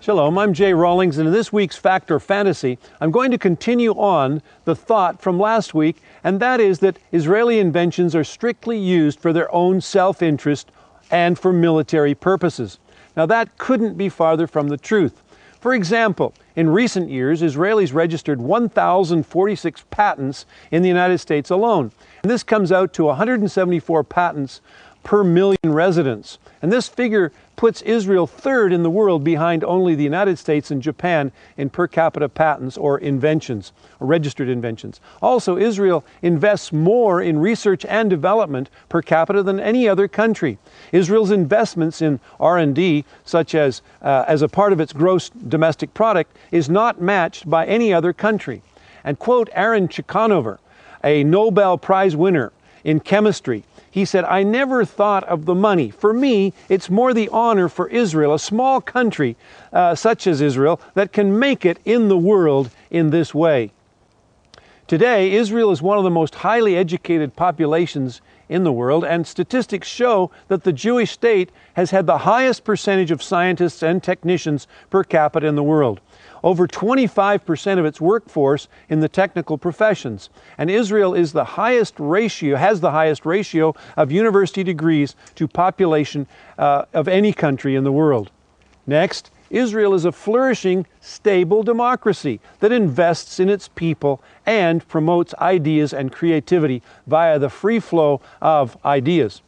Shalom, I'm Jay Rawlings, and in this week's Fact or Fantasy, I'm going to continue on the thought from last week, and that is that Israeli inventions are strictly used for their own self-interest and for military purposes. Now that couldn't be farther from the truth. For example, in recent years, Israelis registered 1,046 patents in the United States alone. And this comes out to 174 patents per million residents. And this figure puts Israel third in the world behind only the United States and Japan in per capita patents or inventions, or registered inventions. Also, Israel invests more in research and development per capita than any other country. Israel's investments in R&D, such as a part of its gross domestic product, is not matched by any other country. And quote Aaron Ciechanover, a Nobel Prize winner in chemistry. He said, "I never thought of the money. For me, it's more the honor for Israel, a small country such as Israel, that can make it in the world in this way." Today, Israel is one of the most highly educated populations in the world, and statistics show that the Jewish state has had the highest percentage of scientists and technicians per capita in the world. Over 25% of its workforce in the technical professions. And Israel has the highest ratio of university degrees to population of any country in the world. Next, Israel is a flourishing, stable democracy that invests in its people and promotes ideas and creativity via the free flow of ideas.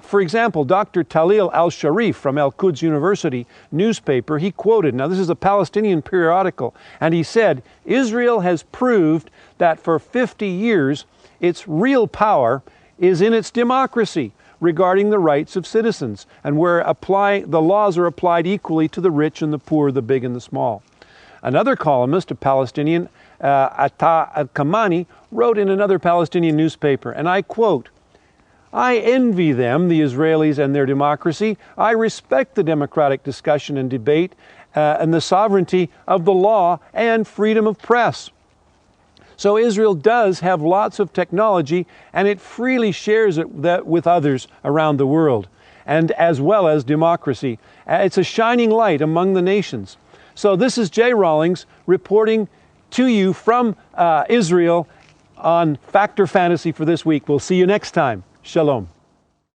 For example, Dr. Talil Al-Sharif from Al-Quds University newspaper, he quoted, now this is a Palestinian periodical, and he said, "Israel has proved that for 50 years its real power is in its democracy regarding the rights of citizens, and where the laws are applied equally to the rich and the poor, the big and the small." Another columnist, a Palestinian, Atta Al-Kamani, wrote in another Palestinian newspaper, and I quote, "I envy them, the Israelis and their democracy. I respect the democratic discussion and debate and the sovereignty of the law and freedom of press." So Israel does have lots of technology, and it freely shares it with others around the world, and as well as democracy. It's a shining light among the nations. So this is Jay Rawlings reporting to you from Israel on Fact or Fantasy for this week. We'll see you next time. Shalom.